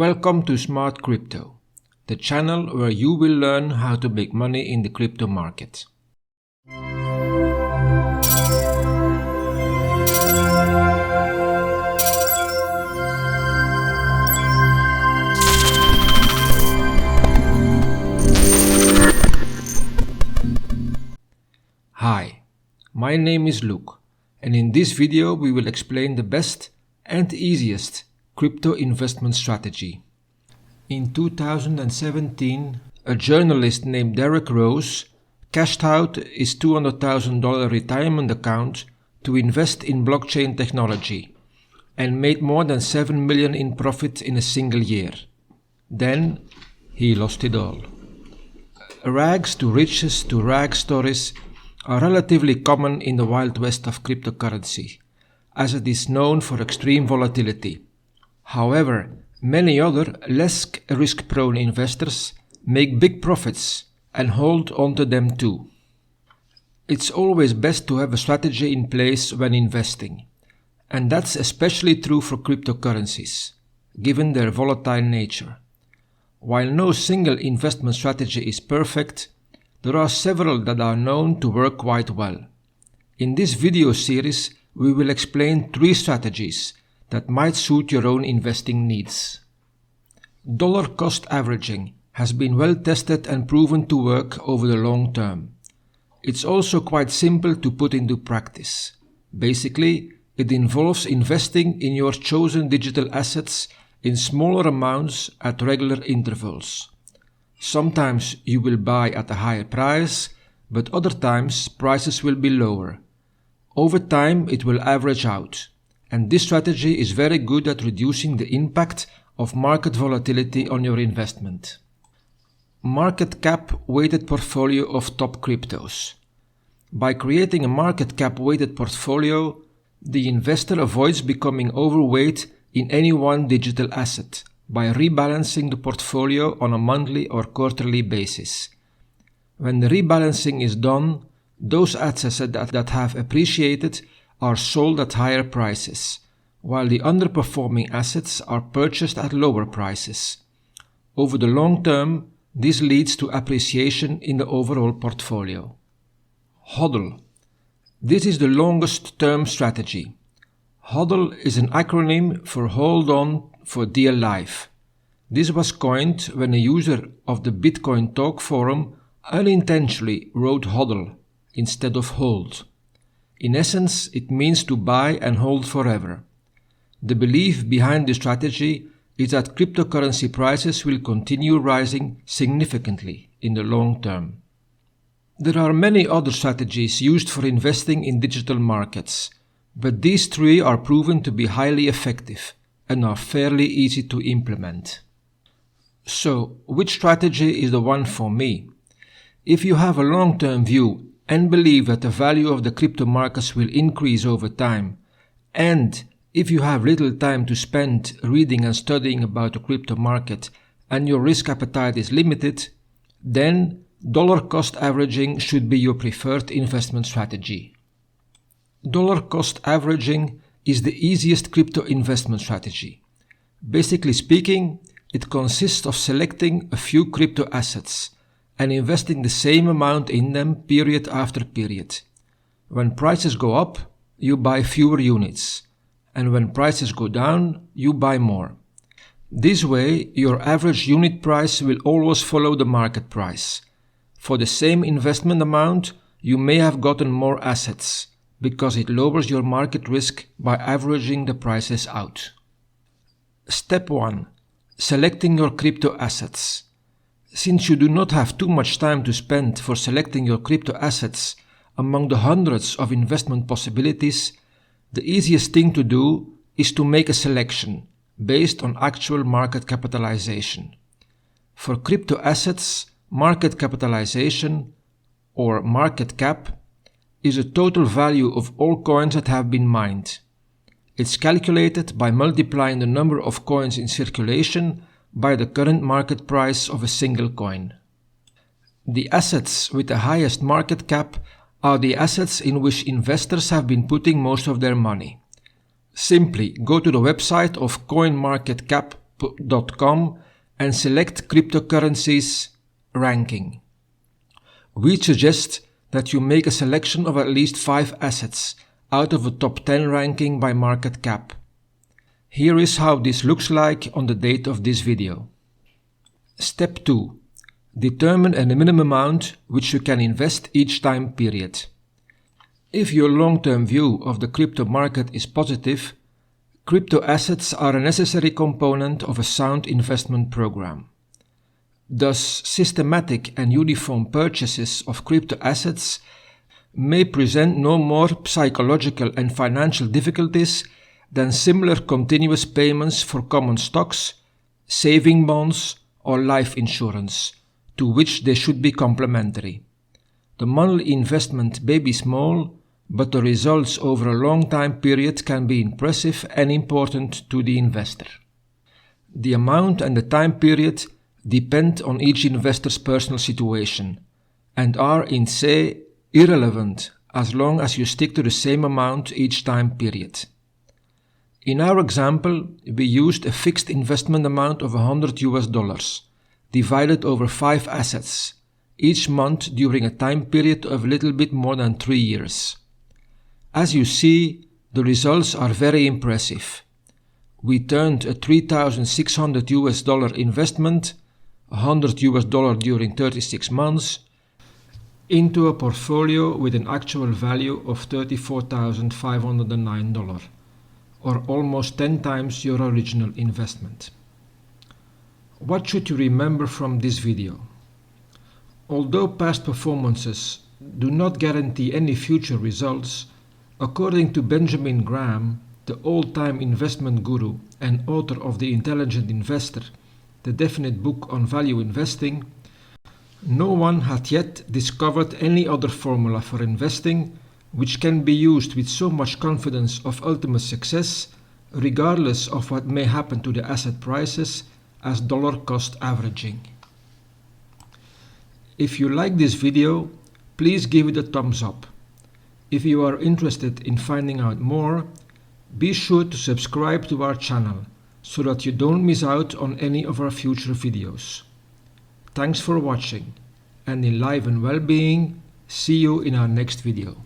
Welcome to Smart Crypto, the channel where you will learn how to make money in the crypto market. Hi, my name is Luke, and in this video we will explain the best and easiest crypto investment strategy. In 2017, a journalist named Derek Rose cashed out his $200,000 retirement account to invest in blockchain technology and made more than $7 million in profit in a single year. Then he lost it all. Rags to riches to rag stories are relatively common in the Wild West of cryptocurrency, as it is known for extreme volatility. However, many other, less risk-prone investors make big profits and hold onto them too. It's always best to have a strategy in place when investing, and that's especially true for cryptocurrencies, given their volatile nature. While no single investment strategy is perfect, there are several that are known to work quite well. In this video series, we will explain 3 strategies that might suit your own investing needs. Dollar cost averaging has been well tested and proven to work over the long term. It's also quite simple to put into practice. Basically, it involves investing in your chosen digital assets in smaller amounts at regular intervals. Sometimes you will buy at a higher price, but other times prices will be lower. Over time it will average out, and this strategy is very good at reducing the impact of market volatility on your investment. Market cap weighted portfolio of top cryptos. By creating a market cap weighted portfolio, the investor avoids becoming overweight in any one digital asset by rebalancing the portfolio on a monthly or quarterly basis. When the rebalancing is done, those assets that have appreciated are sold at higher prices, while the underperforming assets are purchased at lower prices. Over the long term, this leads to appreciation in the overall portfolio. HODL. This is the longest term strategy. HODL is an acronym for Hold On for Dear Life. This was coined when a user of the Bitcoin Talk forum unintentionally wrote HODL instead of hold. In essence, it means to buy and hold forever. The belief behind this strategy is that cryptocurrency prices will continue rising significantly in the long term. There are many other strategies used for investing in digital markets, but these 3 are proven to be highly effective and are fairly easy to implement. So, which strategy is the one for me? If you have a long-term view and believe that the value of the crypto markets will increase over time, and if you have little time to spend reading and studying about the crypto market and your risk appetite is limited, then dollar cost averaging should be your preferred investment strategy. Dollar cost averaging is the easiest crypto investment strategy. Basically speaking, it consists of selecting a few crypto assets and investing the same amount in them period after period. When prices go up, you buy fewer units, and when prices go down, you buy more. This way, your average unit price will always follow the market price. For the same investment amount, you may have gotten more assets, because it lowers your market risk by averaging the prices out. Step 1. Selecting your crypto assets. Since you do not have too much time to spend for selecting your crypto assets among the hundreds of investment possibilities, the easiest thing to do is to make a selection based on actual market capitalization. For crypto assets, market capitalization, or market cap, is the total value of all coins that have been mined. It's calculated by multiplying the number of coins in circulation by the current market price of a single coin. The assets with the highest market cap are the assets in which investors have been putting most of their money. Simply go to the website of CoinMarketCap novice.com and select cryptocurrencies ranking. We suggest that you make a selection of at least 5 assets out of a top 10 ranking by market cap. Here is how this looks like on the date of this video. Step 2. Determine a minimum amount which you can invest each time period. If your long-term view of the crypto market is positive, crypto assets are a necessary component of a sound investment program. Thus, systematic and uniform purchases of crypto assets may present no more psychological and financial difficulties than similar continuous payments for common stocks, saving bonds, or life insurance, to which they should be complementary. The monthly investment may be small, but the results over a long time period can be impressive and important to the investor. The amount and the time period depend on each investor's personal situation and are in se irrelevant as long as you stick to the same amount each time period. In our example, we used a fixed investment amount of $100 divided over 5 assets, each month during a time period of a little bit more than 3 years. As you see, the results are very impressive. We turned a $3,600 investment, $100 during 36 months, into a portfolio with an actual value of $34,509, or almost 10 times your original investment. What should you remember from this video? Although past performances do not guarantee any future results, according to Benjamin Graham, the old-time investment guru and author of The Intelligent Investor, the definite book on value investing, no one had yet discovered any other formula for investing which can be used with so much confidence of ultimate success, regardless of what may happen to the asset prices, as dollar cost averaging. If you like this video, please give it a thumbs up. If you are interested in finding out more, be sure to subscribe to our channel so that you don't miss out on any of our future videos. Thanks for watching, and in life and well-being, see you in our next video.